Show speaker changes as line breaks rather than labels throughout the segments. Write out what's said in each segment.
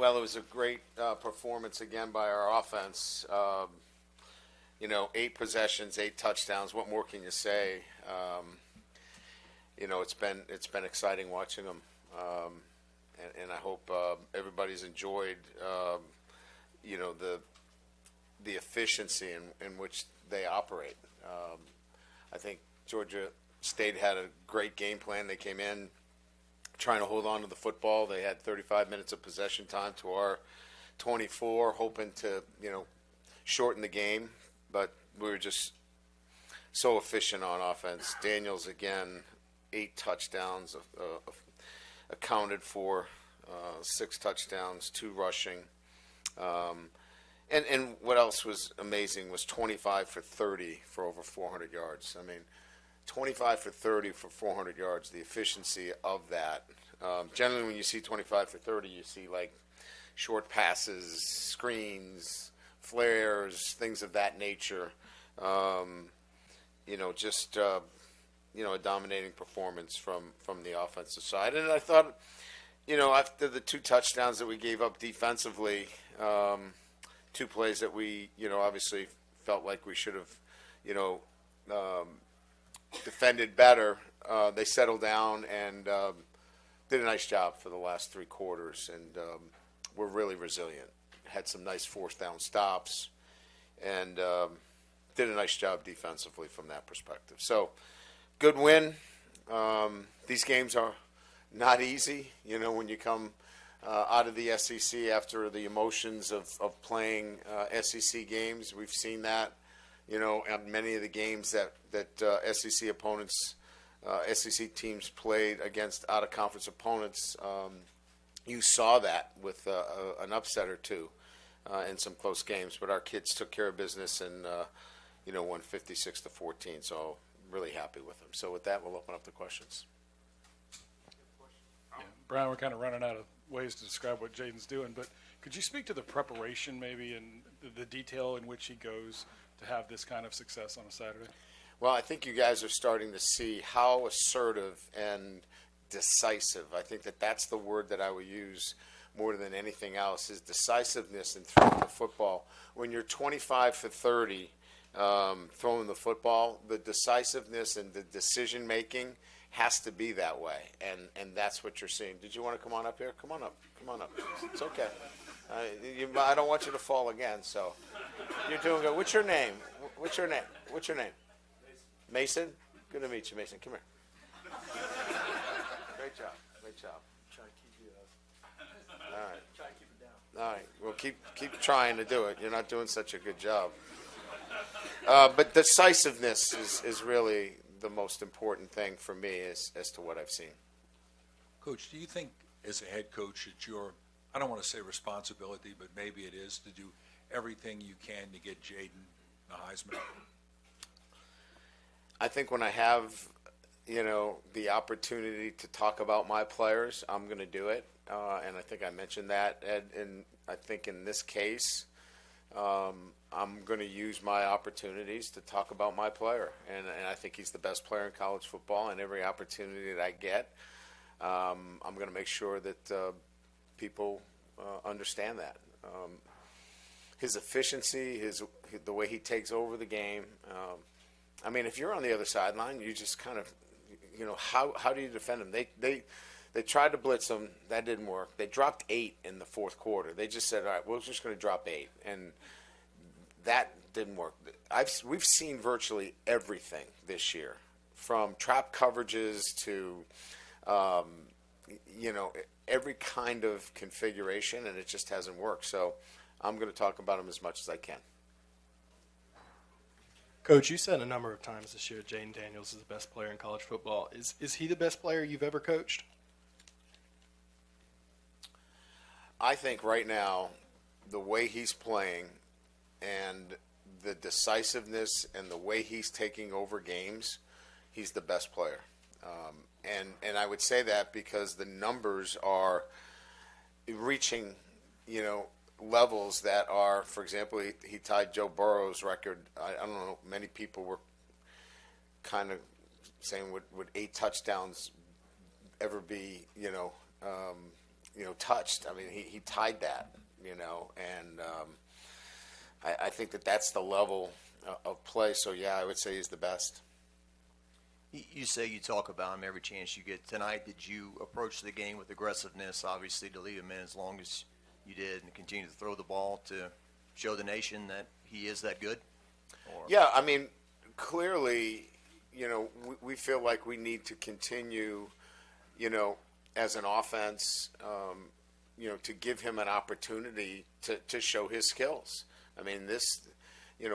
Well, it was a great performance again by our offense. 8 possessions, 8 touchdowns. What more can you say? It's been exciting watching them, and I hope everybody's enjoyed the efficiency in which they operate. I think Georgia State had a great game plan. They came in trying to hold on to the football. They had 35 minutes of possession time to our 24, hoping to, shorten the game. But we were just so efficient on offense. Daniels, again, 8 touchdowns, accounted for 6 touchdowns, 2 rushing. And what else was amazing was 25 for 30 for over 400 yards. I mean, 25 for 30 for 400 yards, the efficiency of that. Generally, when you see 25 for 30, you see like short passes, screens, flares, things of that nature. A dominating performance from the offensive side. And I thought, after the 2 touchdowns that we gave up defensively, 2 plays that we, obviously felt like we should have, defended better. They settled down and did a nice job for the last 3 quarters, and were really resilient. Had some nice 4th down stops, and did a nice job defensively from that perspective. So, good win. These games are not easy. When you come out of the SEC after the emotions of playing SEC games, we've seen that. And many of the games that SEC opponents, SEC teams played against out-of-conference opponents, you saw that with an upset or 2 in some close games. But our kids took care of business and, won 56-14. So really happy with them. So with that, we'll open up the questions.
Yeah. Brian, we're kind of running out of ways to describe what Jayden's doing, but could you speak to the preparation maybe and the detail in which he goes to have this kind of success on a Saturday?
Well, I think you guys are starting to see how assertive and decisive. I think that's the word that I would use more than anything else, is decisiveness in throwing the football. When you're 25 for 30 throwing the football, the decisiveness and the decision-making has to be that way, and that's what you're seeing. Did you want to come on up here? Come on up. It's okay. I don't want you to fall again, so you're doing good. What's your name? Mason? Good to meet you, Mason. Come here. Great job.
Try to keep you
All right.
try to keep it down.
All right. Well, keep trying to do it. You're not doing such a good job. But decisiveness is really the most important thing for me as to what I've seen.
Coach, do you think as a head coach it's your, I don't want to say responsibility, but maybe it is, to do everything you can to get Jayden the Heisman?
I think when I have, the opportunity to talk about my players, I'm going to do it. And I think I mentioned that. And I think in this case, I'm going to use my opportunities to talk about my player. And I think he's the best player in college football. And every opportunity that I get, I'm going to make sure that people understand that. His efficiency, the way he takes over the game. If you're on the other sideline, you just kind of, how do you defend him? They tried to blitz him. That didn't work. They dropped 8 in the 4th quarter. They just said, all right, we're just going to drop 8. And that didn't work. We've seen virtually everything this year, from trap coverages to, every kind of configuration, and it just hasn't worked. So I'm going to talk about him as much as I can.
Coach, you said a number of times this year Jayden Daniels is the best player in college football. Is he the best player you've ever coached?
I think right now, the way he's playing and the decisiveness and the way he's taking over games, he's the best player. And I would say that because the numbers are reaching, levels that are, for example, he tied Joe Burrow's record. I don't know, many people were kind of saying would 8 touchdowns ever be, touched. I mean, he tied that, and I think that's the level of play. So, yeah, I would say he's the best.
You say you talk about him every chance you get. Tonight, did you approach the game with aggressiveness, obviously, to leave him in as long as you did and continue to throw the ball to show the nation that he is that good? Or?
Yeah, I mean, clearly, we feel like we need to continue, as an offense, to give him an opportunity to show his skills. I mean,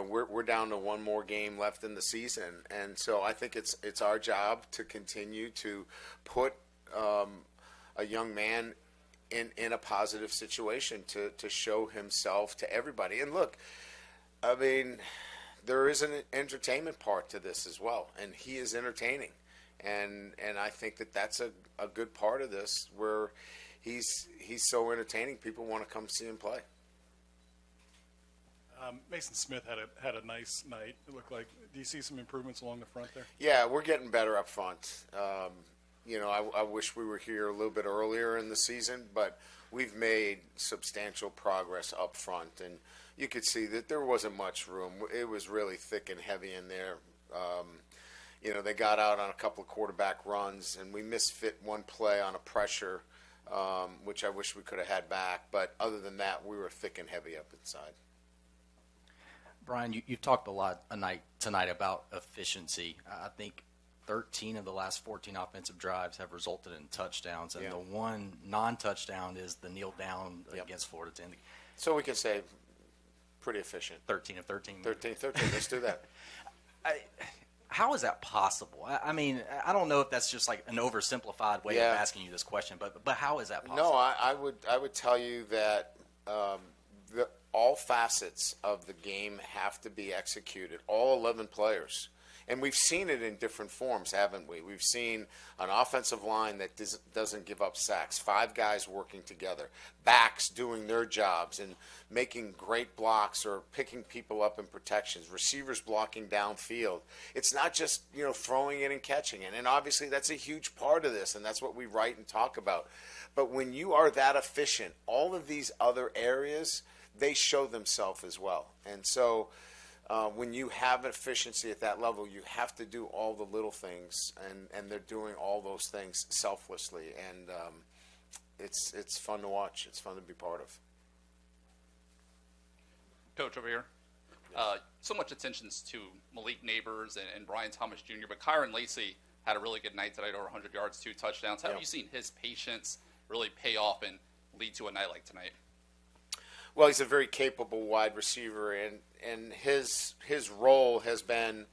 we're down to one more game left in the season, and so I think it's our job to continue to put a young man in a positive situation to show himself to everybody. And look, I mean, there is an entertainment part to this as well, and he is entertaining, and I think that's a good part of this, where he's so entertaining. People want to come see him play.
Mason Smith had a nice night. It looked like. Do you see some improvements along the front there?
Yeah, we're getting better up front. I wish we were here a little bit earlier in the season, but we've made substantial progress up front, and you could see that there wasn't much room. It was really thick and heavy in there. They got out on a couple of quarterback runs, and we misfit one play on a pressure, which I wish we could have had back. But other than that, we were thick and heavy up inside.
Brian, you've talked a lot tonight about efficiency. I think 13 of the last 14 offensive drives have resulted in touchdowns, and
Yeah.
the one non-touchdown is the kneel down against Florida 10.
So we can say pretty efficient.
13 of 13.
13, let's do that.
How is that possible? I mean, I don't know if that's just like an oversimplified way
Yeah.
of asking you this question, but how is that possible?
No, I would tell you that all facets of the game have to be executed, all 11 players. And we've seen it in different forms, haven't we? We've seen an offensive line that doesn't give up sacks, 5 guys working together, backs doing their jobs and making great blocks or picking people up in protections, receivers blocking downfield. It's not just, throwing it and catching it. And obviously that's a huge part of this, and that's what we write and talk about. But when you are that efficient, all of these other areas, they show themselves as well. And so when you have efficiency at that level, you have to do all the little things, and they're doing all those things selflessly. And it's fun to watch. It's fun to be part of.
Coach over here. So much attention to Malik Neighbors and Brian Thomas Jr., but Kyron Lacey had a really good night tonight, over 100 yards, 2 touchdowns. How have you seen his patience really pay off and lead to a night like tonight?
Well, he's a very capable wide receiver, and his role has been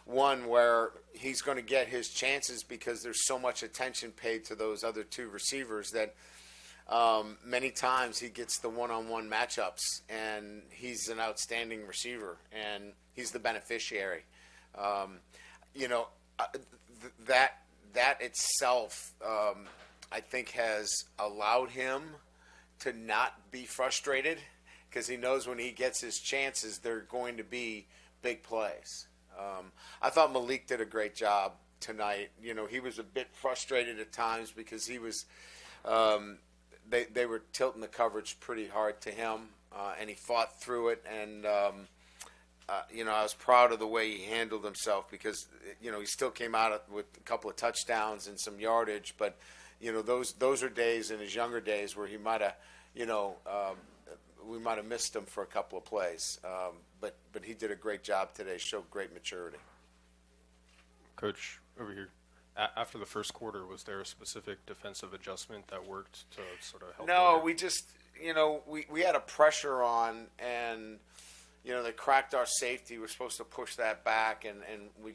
one where he's going to get his chances because there's so much attention paid to those other 2 receivers that many times he gets the one-on-one matchups, and he's an outstanding receiver, and he's the beneficiary. That itself, I think, has allowed him to not be frustrated, because he knows when he gets his chances, they're going to be big plays. I thought Malik did a great job tonight. He was a bit frustrated at times because he was they were tilting the coverage pretty hard to him, and he fought through it. And I was proud of the way he handled himself, because he still came out with a couple of touchdowns and some yardage, but those are days in his younger days where he might have, we might have missed him for a couple of plays. But he did a great job today, showed great maturity.
Coach, over here, after the first quarter, was there a specific defensive adjustment that worked to sort of help?
No, we just, we had a pressure on, and, they cracked our safety. We're supposed to push that back, and we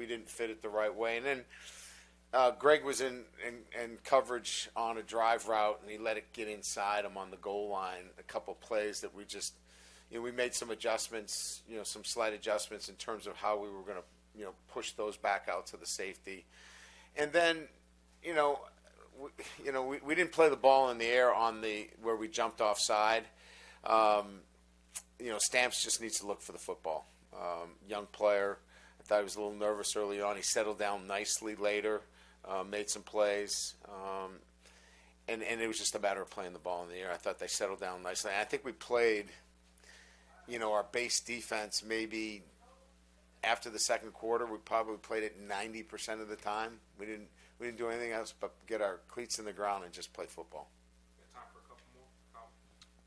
didn't fit it the right way. And then Greg was in coverage on a drive route, and he let it get inside him on the goal line. A couple plays that we just, we made some adjustments, some slight adjustments in terms of how we were going to, push those back out to the safety. And then, we didn't play the ball in the air where we jumped offside. Stamps just needs to look for the football. Young player. I thought he was a little nervous early on. He settled down nicely later. Made some plays, and it was just a matter of playing the ball in the air. I thought they settled down nicely. I think we played, our base defense maybe after the second quarter. We probably played it 90% of the time. We didn't do anything else but get our cleats in the ground and just play football.
Got time for a couple more?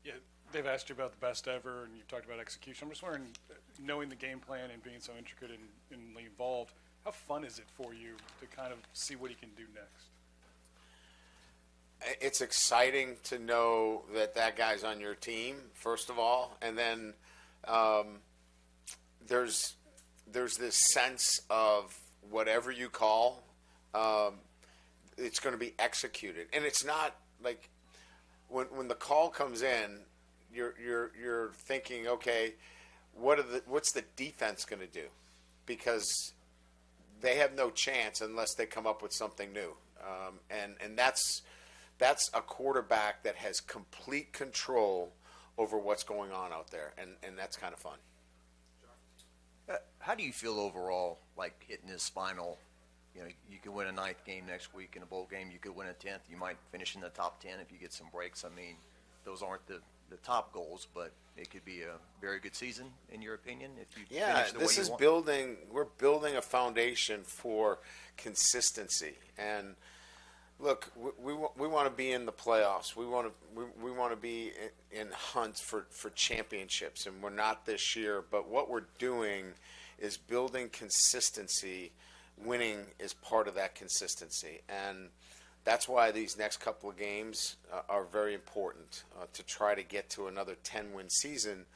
Yeah, they've asked you about the best ever, and you've talked about execution. I'm just wondering, knowing the game plan and being so intricate and involved, how fun is it for you to kind of see what he can do next?
It's exciting to know that guy's on your team, first of all, and then there's this sense of whatever you call, it's going to be executed, and it's not like when the call comes in, you're thinking, okay, what's the defense going to do? Because they have no chance unless they come up with something new, and that's a quarterback that has complete control over what's going on out there, and that's kind of fun.
How do you feel overall, like hitting his final? You could win a 9th game next week in a bowl game. You could win a 10th. You might finish in the top 10 if you get some breaks. I mean, those aren't the top goals, but it could be a very good season, in your opinion, if you finish the way you want.
We're building a foundation for consistency. And look, we want to be in the playoffs. We want to be in hunts for championships, and we're not this year. But what we're doing is building consistency. Winning is part of that consistency, and that's why these next couple of games are very important to try to get to another 10-win season.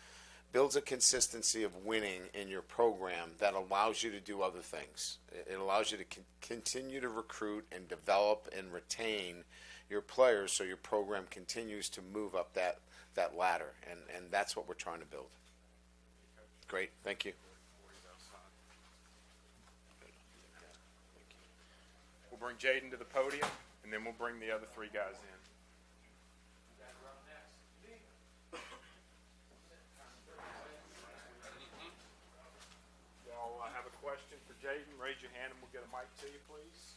Builds a consistency of winning in your program that allows you to do other things. It allows you to continue to recruit and develop and retain your players so your program continues to move up that ladder, and that's what we're trying to build. Great, thank you.
We'll bring Jayden to the podium, and then we'll bring the other 3 guys in. Y'all have a question for Jayden? Raise your hand, and we'll get a mic to you, please.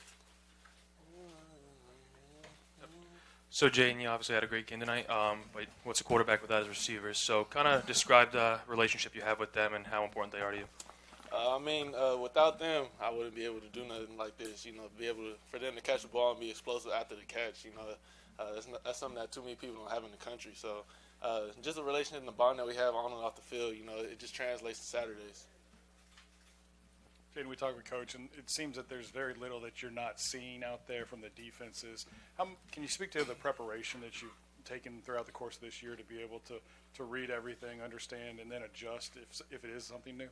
So, Jayden, you obviously had a great game tonight, but what's a quarterback without his receivers? So kind of describe the relationship you have with them and how important they are to you.
Without them, I wouldn't be able to do nothing like this. For them to catch the ball and be explosive after the catch. That's something that too many people don't have in the country. So, just the relationship and the bond that we have on and off the field, it just translates to Saturdays.
Jayden, we talked with Coach, and it seems that there's very little that you're not seeing out there from the defenses. Can you speak to the preparation that you've taken throughout the course of this year to be able to read everything, understand, and then adjust if it is something new?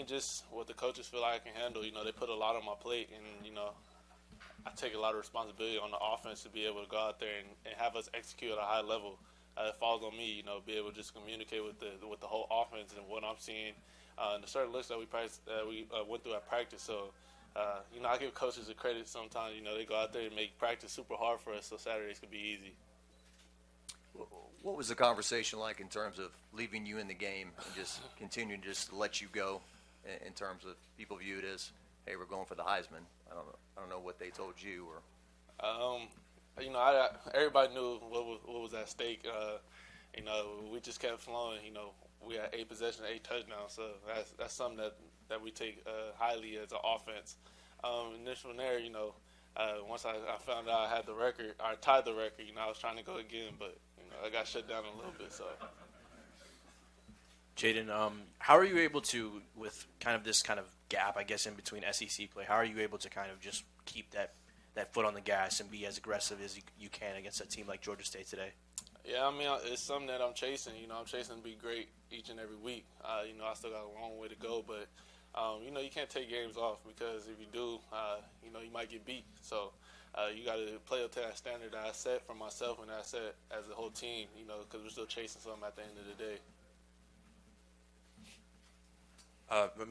Just what the coaches feel like I can handle. They put a lot on my plate, and I take a lot of responsibility on the offense to be able to go out there and have us execute at a high level. It falls on me, be able to just communicate with the whole offense and what I'm seeing, and the certain looks that we went through at practice. So, I give coaches the credit sometimes. They go out there and make practice super hard for us, so Saturdays could be easy.
What was the conversation like in terms of leaving you in the game and just continuing to just let you go in terms of people view it as, hey, we're going for the Heisman? I don't know what they told you or.
Everybody knew what was at stake. We just kept flowing. We had 8 possessions, 8 touchdowns. So that's something that we take highly as an offense. And then from there, once I found out I had the record, I tied the record. I was trying to go again, but I got shut down a little bit. So,
Jayden, how are you able to, with kind of this kind of gap, I guess, in between SEC play, how are you able to kind of just keep that foot on the gas and be as aggressive as you can against a team like Georgia State today?
Yeah, it's something that I'm chasing. I'm chasing to be great each and every week. I still got a long way to go, but you can't take games off because if you do, you might get beat. So you got to play up to that standard that I set for myself and that I set as a whole team, because we're still chasing something at the end of the day.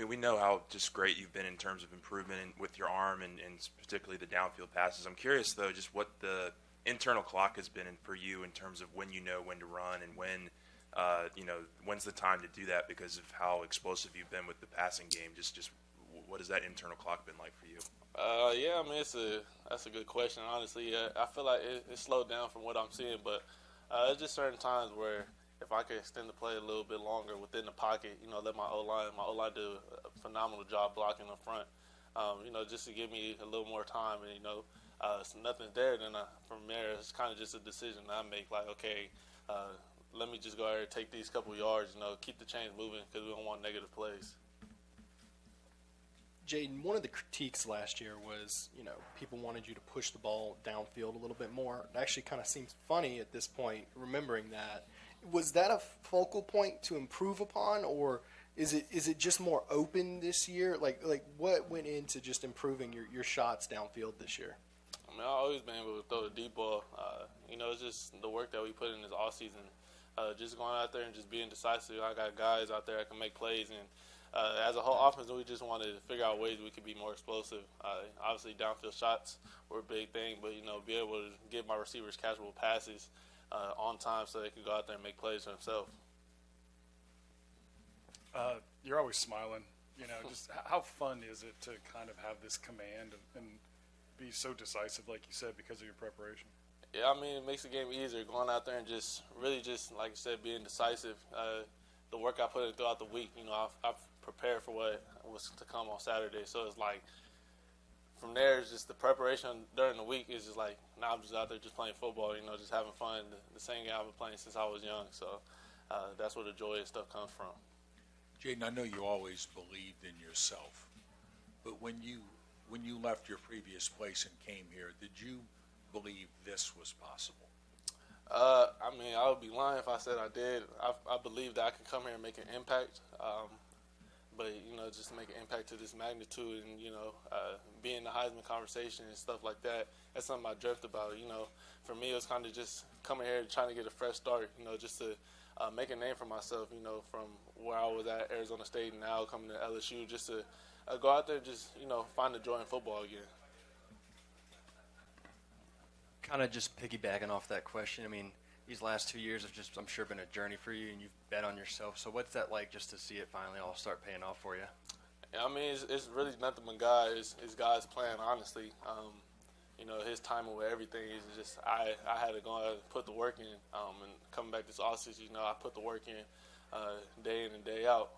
We know how just great you've been in terms of improvement with your arm and particularly the downfield passes. I'm curious, though, just what the internal clock has been for you in terms of when you know when to run and when, when's the time to do that because of how explosive you've been with the passing game. Just what has that internal clock been like for you?
Yeah, I mean, that's a good question. Honestly, I feel like it slowed down from what I'm seeing, but there's just certain times where if I could extend the play a little bit longer within the pocket, let my O-line do a phenomenal job blocking up front. Just to give me a little more time, and if nothing's there, then from there it's kind of just a decision I make. Like, okay, let me just go ahead and take these couple yards, keep the chains moving because we don't want negative plays.
Jayden, one of the critiques last year was, people wanted you to push the ball downfield a little bit more. It actually kind of seems funny at this point, remembering that. Was that a focal point to improve upon, or is it just more open this year? Like what went into just improving your shots downfield this year?
I mean, I've always been able to throw the deep ball. It's just the work that we put in this offseason. Just going out there and just being decisive. I got guys out there that can make plays, and as a whole offense, we just wanted to figure out ways we could be more explosive. Obviously, downfield shots were a big thing, but be able to give my receivers catchable passes on time so they could go out there and make plays for themselves.
You're always smiling. Just how fun is it to kind of have this command and be so decisive, like you said, because of your preparation?
Yeah, I mean, it makes the game easier going out there and just really just, like you said, being decisive. The work I put in throughout the week, I've prepared for what was to come on Saturday. So it's like from there, it's just the preparation during the week is just like, now I'm just out there just playing football, just having fun. The same game I've been playing since I was young. So that's where the joy and stuff comes from.
Jayden, I know you always believed in yourself, but when you left your previous place and came here, did you believe this was possible?
I mean, I would be lying if I said I did. I believe that I can come here and make an impact. But, just to make an impact to this magnitude and, be in the Heisman conversation and stuff like that, that's something I dreamt about. For me, it was kind of just coming here and trying to get a fresh start, just to make a name for myself, from where I was at Arizona State and now coming to LSU, just to go out there and just, find the joy in football again.
Kind of just piggybacking off that question, I mean, these last 2 years have just, I'm sure, been a journey for you, and you've bet on yourself. So what's that like just to see it finally all start paying off for you?
Yeah, I mean, it's really nothing but God. It's God's plan, honestly. His timing with everything is just I had to go out and put the work in. And coming back this offseason, I put the work in day in and day out.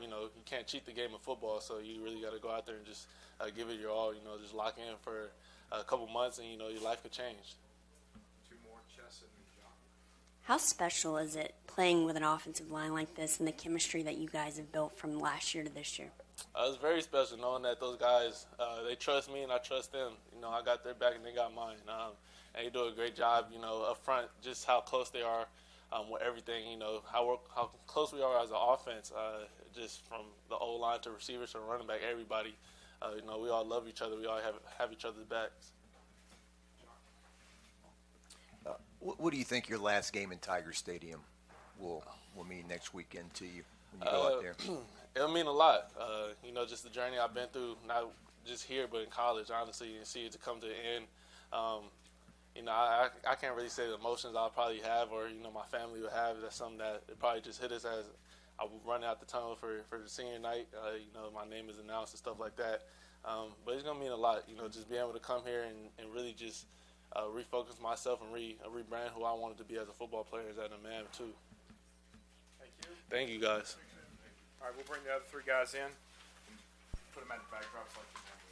You can't cheat the game of football, so you really got to go out there and just give it your all. Just lock in for a couple months, and your life could change.
Two more chess and John.
How special is it playing with an offensive line like this and the chemistry that you guys have built from last year to this year?
It's very special knowing that those guys, they trust me and I trust them. I got their back and they got mine. And they do a great job, up front, just how close they are with everything, how close we are as an offense, just from the O-line to receivers to running back, everybody. We all love each other. We all have each other's backs.
What do you think your last game in Tiger Stadium will mean next weekend to you when you go out there?
It'll mean a lot. Just the journey I've been through, not just here but in college, honestly, and see it to come to the end. I can't really say the emotions I'll probably have or, my family will have. That's something that it probably just hit us as I was running out the tunnel for the senior night. My name is announced and stuff like that. But it's going to mean a lot, just being able to come here and really just refocus myself and rebrand who I wanted to be as a football player as a man, too.
Thank you.
Thank you, guys.
All right, we'll bring the other three guys in. Put them at the backdrops like you know.